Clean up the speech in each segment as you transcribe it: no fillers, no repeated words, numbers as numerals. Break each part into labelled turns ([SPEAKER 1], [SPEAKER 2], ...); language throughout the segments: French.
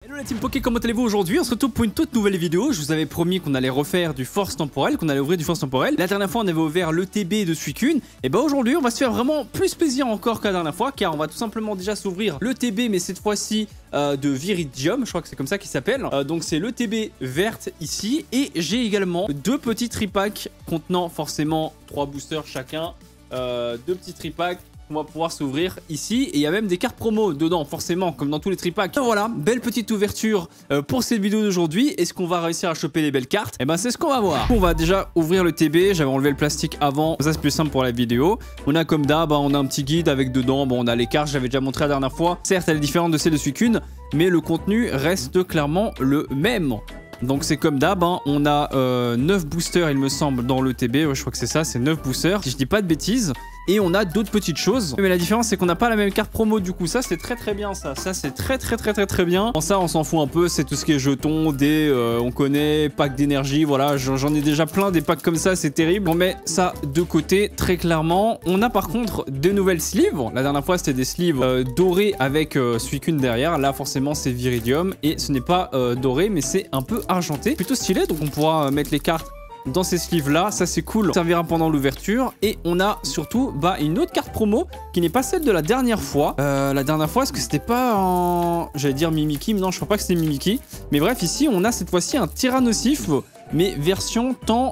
[SPEAKER 1] Hello la team Poké, comment allez-vous aujourd'hui? On se retrouve pour une toute nouvelle vidéo. Je vous avais promis qu'on allait refaire du Force Temporel, qu'on allait ouvrir du Force Temporel. La dernière fois on avait ouvert le TB de Suicune. Et bah aujourd'hui on va se faire vraiment plus plaisir encore que la dernière fois, car on va tout simplement déjà s'ouvrir le TB, mais cette fois-ci de Viridium, je crois que c'est comme ça qu'il s'appelle. Donc c'est le TB verte ici. Et j'ai également deux petits tripacks contenant forcément 3 boosters chacun. Deux petits tripacks. On va pouvoir s'ouvrir ici et il y a même des cartes promo dedans forcément comme dans tous les tripacks. Voilà, belle petite ouverture pour cette vidéo d'aujourd'hui. Est-ce qu'on va réussir à choper les belles cartes? Et ben c'est ce qu'on va voir. On va déjà ouvrir le TB, j'avais enlevé le plastique avant, ça c'est plus simple pour la vidéo. On a comme d'hab, on a un petit guide avec dedans, bon on a les cartes, j'avais déjà montré la dernière fois. Certes elle est différente de celle de Suicune, mais le contenu reste clairement le même. Donc c'est comme d'hab, hein. On a 9 boosters il me semble dans le TB, ouais, je crois que c'est ça, c'est 9 boosters, si je dis pas de bêtises. Et on a d'autres petites choses. Mais la différence c'est qu'on n'a pas la même carte promo du coup, ça c'est très bien ça. Ça c'est très bien. En ça on s'en fout un peu, c'est tout ce qui est jetons, dés, on connaît, pack d'énergie, voilà. J'en ai déjà plein des packs comme ça, c'est terrible. On met ça de côté très clairement. On a par contre de nouvelles sleeves. La dernière fois c'était des sleeves dorés avec Suicune derrière. Là forcément c'est Viridium et ce n'est pas doré mais c'est un peu argenté. Plutôt stylé, donc on pourra mettre les cartes dans ces sleeves là, ça c'est cool, ça servira pendant l'ouverture. Et on a surtout une autre carte promo qui n'est pas celle de la dernière fois. La dernière fois, est-ce que c'était pas en... J'allais dire Mimikyu, mais non je crois pas que c'était Mimikyu. Mais bref, ici on a cette fois-ci un Tyrannosif, mais version temps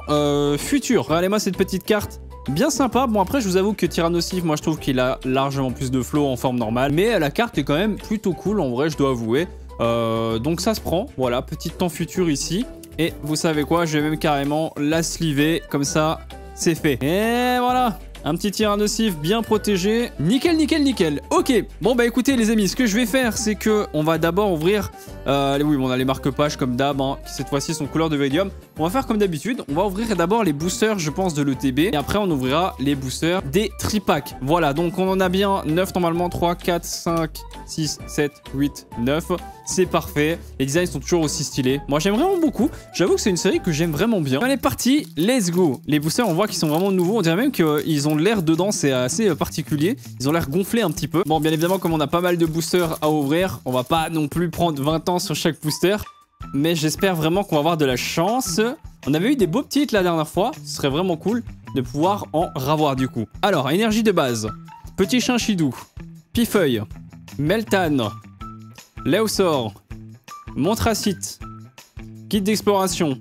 [SPEAKER 1] futur. Regardez-moi cette petite carte. Bien sympa, bon après je vous avoue que Tyrannosif, moi je trouve qu'il a largement plus de flow en forme normale. Mais la carte est quand même plutôt cool en vrai, je dois avouer. Donc ça se prend, voilà, petit temps futur ici. Et vous savez quoi, je vais même carrément la sliver, comme ça, c'est fait. Et voilà, un petit Tyrannosif bien protégé. Nickel, nickel, nickel. Ok, bon bah écoutez les amis, ce que je vais faire, c'est que on va d'abord ouvrir... oui, on a les marque-pages comme d'hab, hein, qui cette fois-ci sont couleur de Viridium. On va faire comme d'habitude, on va ouvrir d'abord les boosters, je pense, de l'ETB. Et après, on ouvrira les boosters des tripacks. Voilà, donc on en a bien 9 normalement, 3, 4, 5, 6, 7, 8, 9. C'est parfait. Les designs sont toujours aussi stylés. Moi, j'aime vraiment beaucoup. J'avoue que c'est une série que j'aime vraiment bien. Allez, parti, let's go. Les boosters, on voit qu'ils sont vraiment nouveaux. On dirait même qu'ils ont de l'air dedans. C'est assez particulier. Ils ont l'air gonflés un petit peu. Bon, bien évidemment, comme on a pas mal de boosters à ouvrir, on va pas non plus prendre 20 ans sur chaque booster. Mais j'espère vraiment qu'on va avoir de la chance. On avait eu des beaux petits hits la dernière fois. Ce serait vraiment cool de pouvoir en ravoir du coup. Alors, énergie de base. Petit Chinchidou. Pifeuille. Meltan. Léosor, Montracite, Guide d'exploration,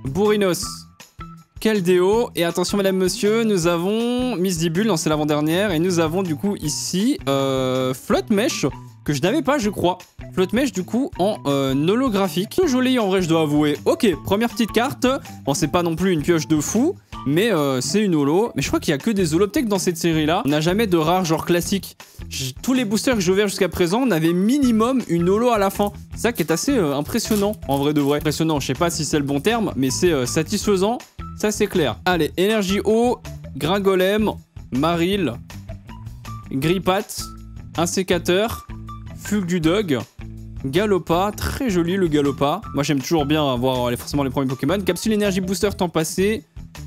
[SPEAKER 1] Bourrinos, Keldeo, et attention madame monsieur, nous avons Misdibule, non c'est l'avant-dernière, et nous avons du coup ici Flotte-Mèche, que je n'avais pas je crois. Flotte-Mèche du coup en holographique. Tout joli en vrai je dois avouer. Ok, première petite carte, bon c'est pas non plus une pioche de fou, mais c'est une holo. Mais je crois qu'il y a que des holoptech dans cette série là. On n'a jamais de rare genre classique. Tous les boosters que j'ai ouverts jusqu'à présent, on avait minimum une holo à la fin. C'est ça qui est assez impressionnant, en vrai de vrai. Impressionnant, je sais pas si c'est le bon terme, mais c'est satisfaisant, ça c'est clair. Allez, énergie eau, Gringolem, Maril, Grippat, un sécateur, Fugue du Dog, Galopa, très joli le Galopa. Moi j'aime toujours bien avoir forcément les premiers Pokémon. Capsule énergie booster temps passé,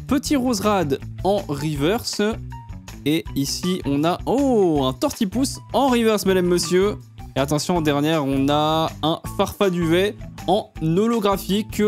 [SPEAKER 1] petit Roserad en reverse. Et ici, on a... Oh, un Tortipousse en reverse, mesdames, monsieur. Et attention, en dernière, on a un Farfaduvet en holographique.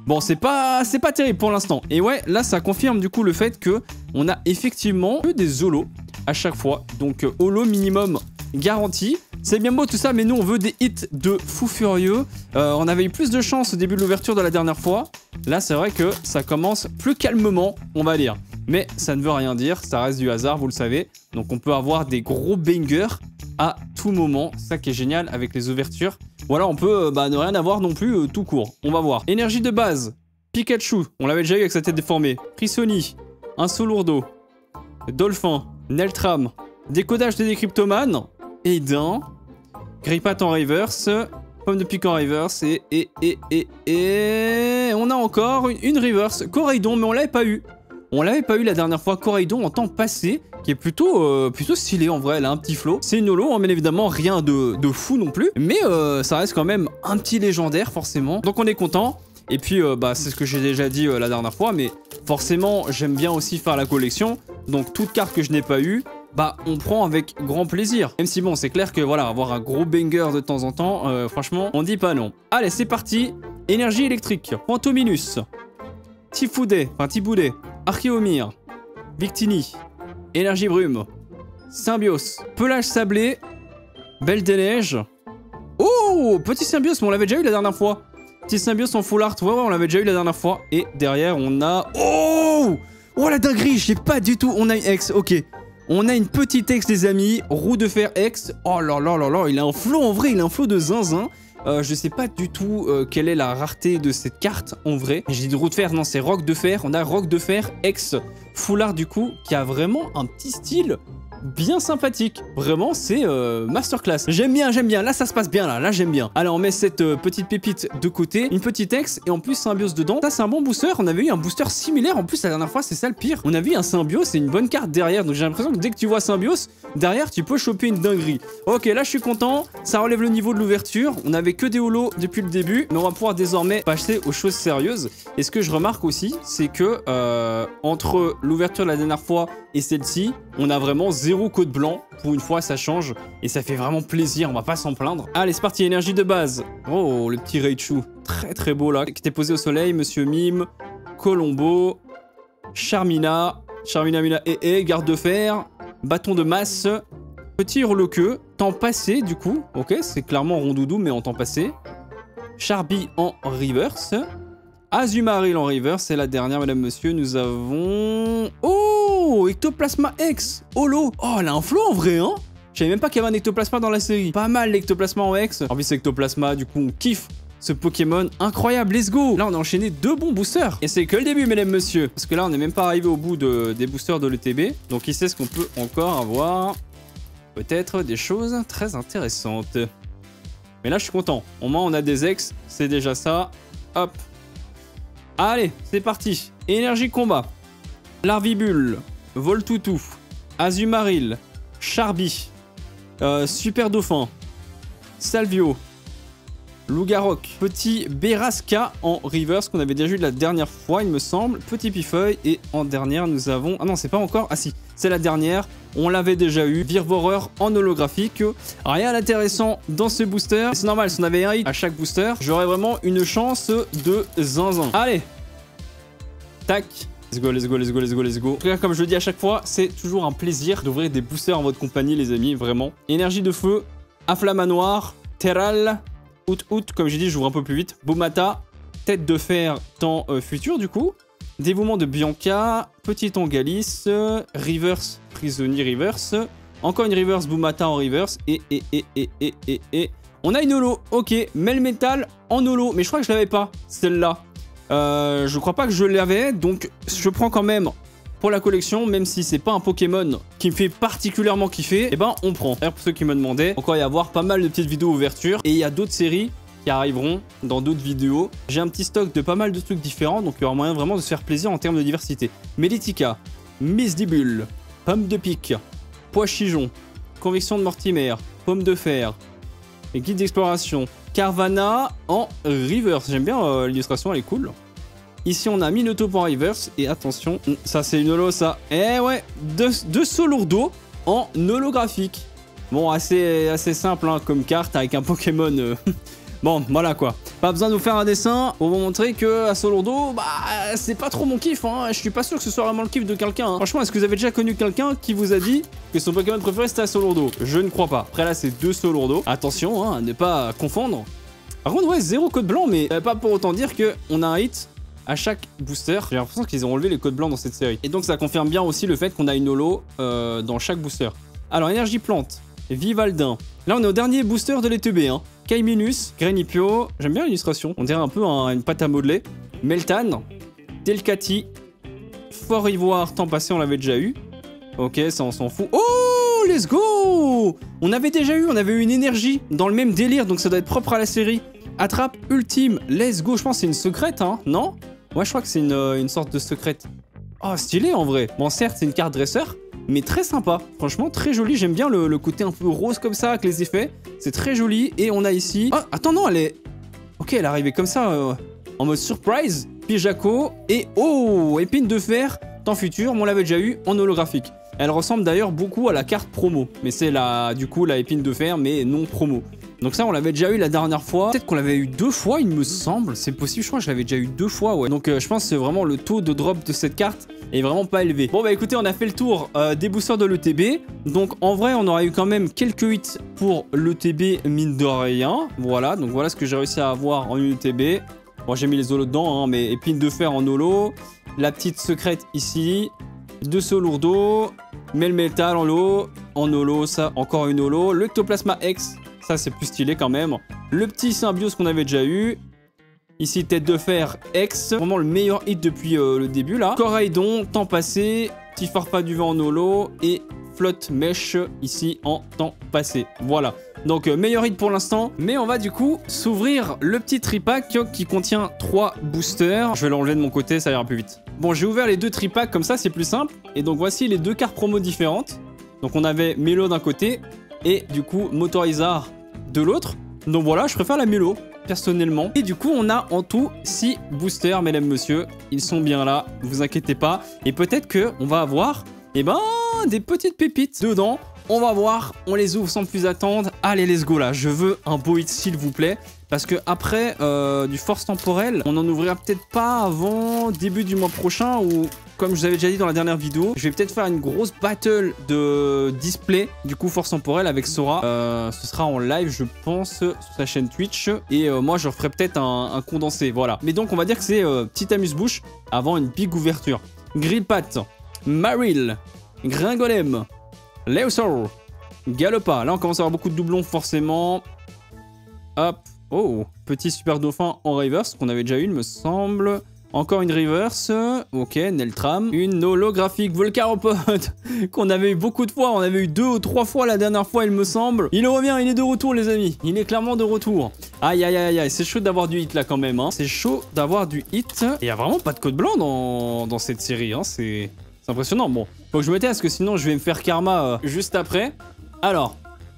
[SPEAKER 1] Bon, c'est pas terrible pour l'instant. Et ouais, là, ça confirme du coup le fait que on a effectivement que des holos à chaque fois. Donc, holo minimum garanti. C'est bien beau tout ça, mais nous, on veut des hits de fou furieux. On avait eu plus de chance au début de l'ouverture de la dernière fois. Là, c'est vrai que ça commence plus calmement, on va dire. Mais ça ne veut rien dire, ça reste du hasard, vous le savez. Donc on peut avoir des gros bangers à tout moment. Ça qui est génial avec les ouvertures. Voilà, on peut ne rien avoir non plus tout court. On va voir. Énergie de base. Pikachu, on l'avait déjà eu avec sa tête déformée. Prissoni, un Solourdo, Dolphin, Neltram, décodage des Décryptomanes, Aidin, Grippat en reverse, Pomme de pique en reverse et on a encore une reverse. Coraidon, mais on l'avait pas eu. On l'avait pas eu la dernière fois, Coraidon en temps passé, qui est plutôt stylé en vrai, elle a un petit flow. C'est une holo, hein, mais évidemment rien de fou non plus, mais ça reste quand même un petit légendaire forcément. Donc on est content. Et puis c'est ce que j'ai déjà dit la dernière fois, mais forcément j'aime bien aussi faire la collection. Donc toute carte que je n'ai pas eu, bah on prend avec grand plaisir. Même si bon, c'est clair que voilà, avoir un gros banger de temps en temps, franchement, on dit pas non. Allez, c'est parti. Énergie électrique, Pantominus, Tifoudet, enfin Tiboudet, Archéomir, Victini, Énergie brume, Symbios, Pelage sablé, Belle des neiges. Oh, petit Symbios, mais on l'avait déjà eu la dernière fois. Petit Symbios en full art, ouais, on l'avait déjà eu la dernière fois. Et derrière, on a... Oh, oh la dinguerie, je l'ai pas du tout. On a une X, ok. On a une petite X, les amis. Roue de fer X. Oh là là là là, il a un flow en vrai, il a un flow de zinzin. Je sais pas du tout quelle est la rareté de cette carte en vrai. J'ai dit roue de fer, non, c'est roc de fer. On a roc de fer X full art du coup, qui a vraiment un petit style bien sympathique. Vraiment, c'est masterclass. J'aime bien, j'aime bien. Là, ça se passe bien, là j'aime bien. Allez, on met cette petite pépite de côté. Une petite X et en plus Symbios dedans. Ça, c'est un bon booster. On avait eu un booster similaire. En plus, la dernière fois, c'est ça le pire. On avait eu un Symbios, c'est une bonne carte derrière. Donc, j'ai l'impression que dès que tu vois Symbios, derrière, tu peux choper une dinguerie. Ok, là, je suis content. Ça relève le niveau de l'ouverture. On avait que des holos depuis le début. Mais on va pouvoir désormais passer aux choses sérieuses. Et ce que je remarque aussi, c'est que entre l'ouverture de la dernière fois et celle-ci, on a vraiment zéro code blanc. Pour une fois, ça change. Et ça fait vraiment plaisir, on va pas s'en plaindre. Allez, c'est parti, énergie de base. Oh, le petit Raichu. Très très beau là. Qui était posé au soleil, Monsieur Mime, Colombo, Charmina, Charmina et garde de fer, bâton de masse, petit hurle-queue, temps passé du coup. Ok, c'est clairement Rondoudou, mais en temps passé. Charby en reverse. Azumarill en reverse. Et la dernière, mesdames, messieurs, nous avons... Oh, Ectoplasma X, holo. Oh, elle a un flow en vrai, hein. Je savais même pas qu'il y avait un Ectoplasma dans la série. Pas mal l'Ectoplasma en X. En plus, Ectoplasma, du coup, on kiffe ce Pokémon. Incroyable, let's go. Là, on a enchaîné 2 bons boosters. Et c'est que le début, mesdames, messieurs. Parce que là, on n'est même pas arrivé au bout des boosters de l'ETB. Donc, qui sait ce qu'on peut encore avoir. Peut-être des choses très intéressantes. Mais là, je suis content. Au moins, on a des X. C'est déjà ça. Hop. Allez, c'est parti. Énergie combat. Larvibule. Voltoutou. Azumarill. Charby. Super Dauphin. Salvio. Lougarok. Petit Berasca en reverse qu'on avait déjà eu la dernière fois, il me semble. Petit Pifeuille. Et en dernière, nous avons... Ah non, c'est pas encore... Ah si, c'est la dernière. On l'avait déjà eu. Virvoreur en holographique. Rien d'intéressant dans ce booster. C'est normal, si on avait un hit à chaque booster, j'aurais vraiment une chance de zinzin. Allez. Tac. Let's go, let's go, let's go, let's go, let's go. En tout cas, comme je le dis à chaque fois, c'est toujours un plaisir d'ouvrir des boosters en votre compagnie, les amis, vraiment. Énergie de feu, Afflamanoir, Terral, Out, comme j'ai dit, j'ouvre un peu plus vite. Bomata, Tête de fer, temps futur, du coup. Dévouement de Bianca, Petit Angalis, Reverse, Prisonnier Reverse. Encore une Reverse, Bomata en Reverse. Et. On a une holo, ok. Melmetal en holo, mais je crois que je l'avais pas, celle-là. Je crois pas que je l'avais, donc je prends quand même pour la collection, même si c'est pas un Pokémon qui me fait particulièrement kiffer, et ben on prend. Pour ceux qui me demandaient, encore y avoir pas mal de petites vidéos ouverture, et il y a d'autres séries qui arriveront dans d'autres vidéos. J'ai un petit stock de pas mal de trucs différents, donc il y aura moyen vraiment de se faire plaisir en termes de diversité. Meditica, Misdibule, Pomme de pique, Pois chijon, Conviction de Mortimer, Pomme de fer, et Guide d'exploration, Carvana en reverse. J'aime bien l'illustration, elle est cool. Ici, on a Minotaur en reverse. Et attention, ça, c'est une holo, ça. Eh ouais, deux Solourdo en holographique. Bon, assez simple hein, comme carte avec un Pokémon. Bon, voilà quoi. Pas besoin de vous faire un dessin pour vous montrer que à Solourdo, bah, c'est pas trop mon kiff. Hein. Je suis pas sûr que ce soit vraiment le kiff de quelqu'un. Hein. Franchement, est-ce que vous avez déjà connu quelqu'un qui vous a dit que son Pokémon préféré c'était Solourdo? Je ne crois pas. Après là, c'est 2 Solourdo. Attention, hein, à ne pas confondre. Par contre, ouais, 0 code blanc, mais pas pour autant dire qu'on a un hit à chaque booster. J'ai l'impression qu'ils ont enlevé les codes blancs dans cette série. Et donc, ça confirme bien aussi le fait qu'on a une holo dans chaque booster. Alors, énergie plante, Vivaldin. Là, on est au dernier booster de l'ETB, hein. Kaiminus, Grenipio, j'aime bien l'illustration, on dirait un peu une pâte à modeler. Meltan, Delcati, Fort Ivoire, temps passé on l'avait déjà eu. Ok, ça on s'en fout. Oh, let's go. On avait eu une énergie dans le même délire, donc ça doit être propre à la série. Attrape ultime, let's go, je pense que c'est une secrète, hein, non? Ouais, je crois que c'est une sorte de secrète. Oh, stylé en vrai. Bon, certes, c'est une carte dresseur, mais très sympa. Franchement, très joli. J'aime bien le côté un peu rose comme ça, avec les effets. C'est très joli. Et on a ici... Oh, attends, non, elle est... Ok, elle est arrivée comme ça, en mode surprise. Pijaco. Et oh, épine de fer, temps futur. On l'avait déjà eu en holographique. Elle ressemble d'ailleurs beaucoup à la carte promo. Mais c'est du coup la épine de fer, mais non promo. Donc ça, on l'avait déjà eu la dernière fois. Peut-être qu'on l'avait eu 2 fois, il me semble. C'est possible, je crois que je l'avais déjà eu 2 fois, ouais. Donc je pense que c'est vraiment le taux de drop de cette carte est vraiment pas élevé. Bon bah écoutez, on a fait le tour des boosters de l'ETB. Donc en vrai, on aurait eu quand même quelques hits pour l'ETB, mine de rien. Voilà, donc voilà ce que j'ai réussi à avoir en ETB. Bon, j'ai mis les holos dedans, hein, mais épine de fer en holo. La petite secrète ici. 2 Solourdo. Melmetal en holo, ça, encore une holo. Le Ectoplasma X, ça c'est plus stylé quand même. Le petit Symbiose qu'on avait déjà eu. Ici, tête de fer X, vraiment le meilleur hit depuis le début là. Coraidon, temps passé, petit Farfa du vent en holo et flotte mèche ici en temps passé. Voilà. Donc meilleur hit pour l'instant, mais on va du coup s'ouvrir le petit tripack qui contient 3 boosters. Je vais l'enlever de mon côté, ça ira plus vite. Bon, j'ai ouvert les 2 tripacks comme ça, c'est plus simple. Et donc voici les 2 cartes promo différentes. Donc on avait Mélo d'un côté et du coup Motorizar de l'autre. Donc voilà, je préfère la Mélo personnellement. Et du coup, on a en tout 6 boosters, mesdames, messieurs. Ils sont bien là, vous inquiétez pas. Et peut-être qu'on va avoir, eh ben, des petites pépites dedans. On va voir, on les ouvre sans plus attendre. Allez, let's go là, je veux un beau hit s'il vous plaît. Parce que après du force temporel, on en ouvrira peut-être pas avant début du mois prochain ou comme je vous avais déjà dit dans la dernière vidéo, je vais peut-être faire une grosse battle de display du coup force temporelle avec Sora. Ce sera en live je pense sur sa chaîne Twitch et moi je referai peut-être un condensé, voilà. Mais donc on va dire que c'est petit amuse-bouche avant une big ouverture. Grillpat, Maril, Gringolem, Leosaur, Galopa. Là on commence à avoir beaucoup de doublons forcément. Hop. Oh, petit super dauphin en reverse qu'on avait déjà eu, il me semble. Encore une reverse. Ok, Neltram. Une holographique Volcaropod qu'on avait eu beaucoup de fois. On avait eu 2 ou 3 fois la dernière fois, il me semble. Il revient, il est de retour, les amis. Il est clairement de retour. Aïe, aïe, aïe, aïe. C'est chaud d'avoir du hit là quand même. Hein. C'est chaud d'avoir du hit. Il n'y a vraiment pas de code blanc dans cette série. Hein. C'est impressionnant. Bon, faut que je me taise parce que sinon je vais me faire karma juste après. Alors,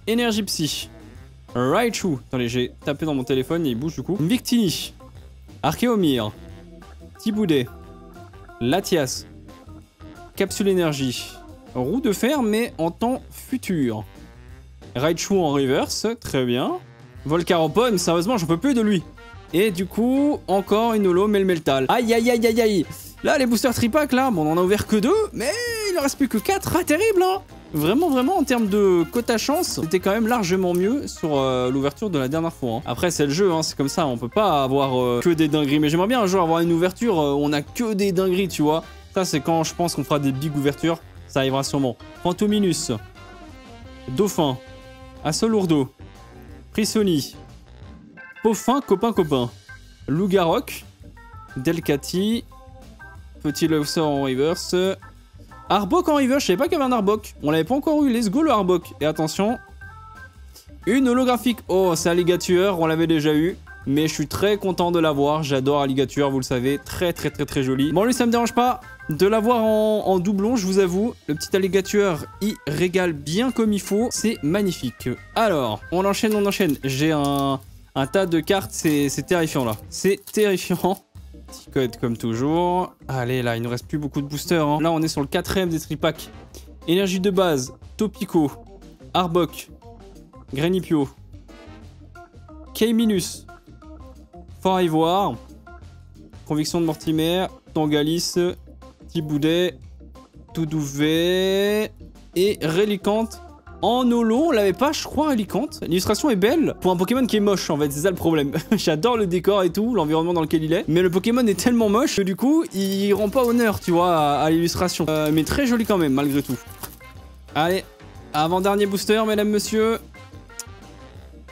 [SPEAKER 1] énergie psy. Raichu. Attendez, j'ai tapé dans mon téléphone et il bouge du coup. Victini. Archéomir. Tiboudet. Latias. Capsule énergie. Roue de fer mais en temps futur. Raichu en reverse. Très bien. Volcaropod, sérieusement, j'en peux plus de lui. Et du coup, encore une holo Melmetal. Aïe, aïe, aïe, aïe, aïe. Là, les boosters tripack, là, bon, on en a ouvert que 2, mais il en reste plus que 4. Ah, terrible, hein. Vraiment, vraiment, en termes de cote à chance, c'était quand même largement mieux sur l'ouverture de la dernière fois. Hein. Après, c'est le jeu, hein, c'est comme ça, on peut pas avoir que des dingueries. Mais j'aimerais bien un jour avoir une ouverture où on a que des dingueries, tu vois. Ça, c'est quand je pense qu'on fera des big ouvertures. Ça arrivera sûrement. Fantominus. Dauphin. Assolourdo. Prissoni. Pauffin, copain. Lougarok. Delcati. Petit Leosaur en reverse. Arbok en reverse, je savais pas qu'il y avait un Arbok. On l'avait pas encore eu, let's go le Arbok. Et attention. Une holographique. Oh, c'est Alligator, on l'avait déjà eu. Mais je suis très content de l'avoir. J'adore Alligator, vous le savez. Très joli. Bon, lui, ça me dérange pas de l'avoir en doublon, je vous avoue. Le petit Alligator, il régale bien comme il faut. C'est magnifique. Alors, on enchaîne. J'ai un tas de cartes, c'est terrifiant là. C'est terrifiant. Petit code comme toujours. Allez, là, il ne reste plus beaucoup de boosters. Hein. Là, on est sur le 4ème des tripacks. Énergie de base, Topico, Arbok, Granipio, K-Minus, Fort Ivoire, Conviction de Mortimer, Tangalis, Tiboudet, Toudouvet et Relicante. En holo, on l'avait pas, je crois, Relicante. L'illustration est belle pour un Pokémon qui est moche, en fait, c'est ça le problème. J'adore le décor et tout, l'environnement dans lequel il est. Mais le Pokémon est tellement moche que du coup, il rend pas honneur, tu vois, à l'illustration. Mais très joli quand même, malgré tout. Allez, avant-dernier booster, mesdames, messieurs.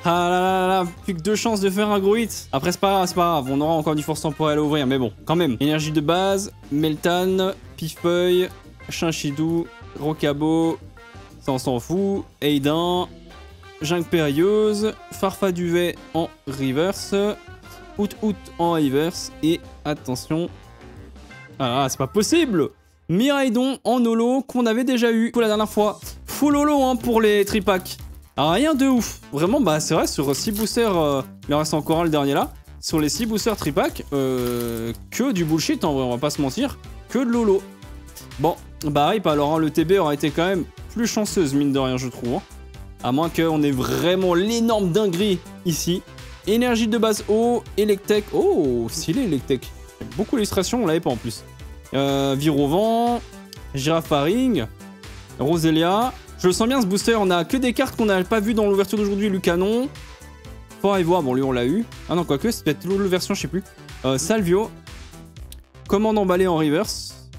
[SPEAKER 1] Ah là là là, plus que 2 chances de faire un gros hit. Après, c'est pas grave, on aura encore du force temporel à ouvrir, mais bon, quand même. Énergie de base, Meltan, Pifeuille, Chinchidou, Rocabo. Ça, on s'en fout. Aidin, Jungle Périlleuse, Farfaduvet en reverse, Out en reverse, et attention. Ah, c'est pas possible! Miraidon en holo qu'on avait déjà eu pour la dernière fois. Full holo hein, pour les tripacks. Rien de ouf. Vraiment, bah c'est vrai, sur 6 boosters, il en reste encore un le dernier là. Sur les 6 boosters tripack, que du bullshit en vrai, on va pas se mentir. Que de lolo. Bon, Bah rip alors, hein, le TB aurait été quand même plus chanceuse, mine de rien, je trouve. Hein. À moins qu'on ait vraiment l'énorme dinguerie ici. Énergie de base eau, Electek. Oh, stylé Electek. Beaucoup d'illustrations, on l'avait pas en plus. Virovent, Girafaring, Roselia. Je le sens bien ce booster, on a que des cartes qu'on n'a pas vues dans l'ouverture d'aujourd'hui. Lucanon, Fort Ivoire, bon lui on l'a eu. Ah non, quoique, c'est peut-être l'autre version, je sais plus. Salvio, Commande emballée en reverse.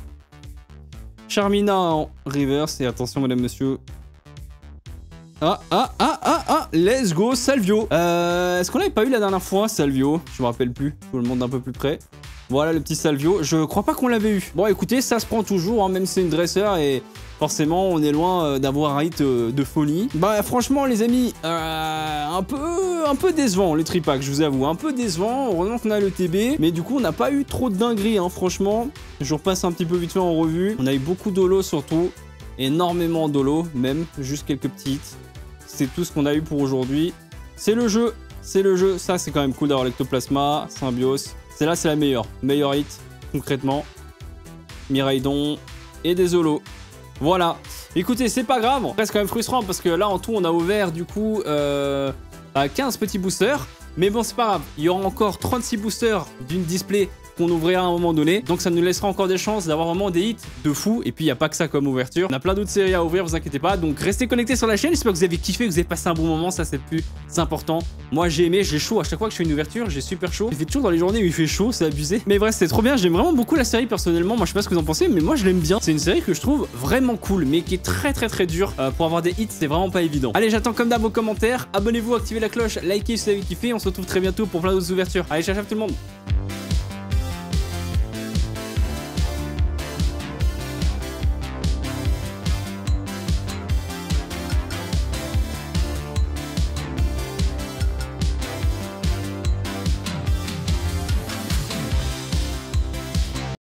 [SPEAKER 1] Charmina en reverse. Et attention, madame, monsieur. Let's go, Salvio. Est-ce qu'on l'avait pas eu la dernière fois, Salvio? Je me rappelle plus, je vous le montre d'un peu plus près. Voilà le petit Salvio, je crois pas qu'on l'avait eu. Bon écoutez, ça se prend toujours, hein, même si c'est une dresseur et forcément on est loin d'avoir un hit de folie. Bah franchement les amis, un peu décevant les tripacks, je vous avoue, un peu décevant. Heureusement qu'on a le TB, mais du coup on n'a pas eu trop de dingueries, hein, franchement. Je repasse un petit peu vite fait en revue. On a eu beaucoup d'holo surtout, énormément d'holo même, juste quelques petits hits. C'est tout ce qu'on a eu pour aujourd'hui. C'est le jeu, ça c'est quand même cool d'avoir l'ectoplasma, Symbios. Celle-là, c'est la meilleure. Meilleure hit, concrètement. Miraidon et des holos. Voilà. Écoutez, c'est pas grave. Reste quand même frustrant parce que là, en tout, on a ouvert du coup 15 petits boosters. Mais bon, c'est pas grave. Il y aura encore 36 boosters d'une display qu'on ouvrira à un moment donné. Donc ça nous laissera encore des chances d'avoir vraiment des hits de fou. Et puis il n'y a pas que ça comme ouverture. On a plein d'autres séries à ouvrir, vous inquiétez pas. Donc restez connectés sur la chaîne. J'espère que vous avez kiffé, que vous avez passé un bon moment. Ça c'est le plus important. Moi j'ai aimé, j'ai chaud. À chaque fois que je fais une ouverture, j'ai super chaud. Il fait toujours dans les journées où il fait chaud, c'est abusé. Mais bref, c'est trop bien. J'aime vraiment beaucoup la série personnellement. Moi je sais pas ce que vous en pensez, mais moi je l'aime bien. C'est une série que je trouve vraiment cool, mais qui est très dure. Pour avoir des hits, c'est vraiment pas évident. Allez, j'attends comme d'hab vos commentaires. Abonnez-vous, activez la cloche, likez si vous avez kiffé. On se retrouve très bientôt pour plein d'autres ouvertures. Allez, ciao tout le monde.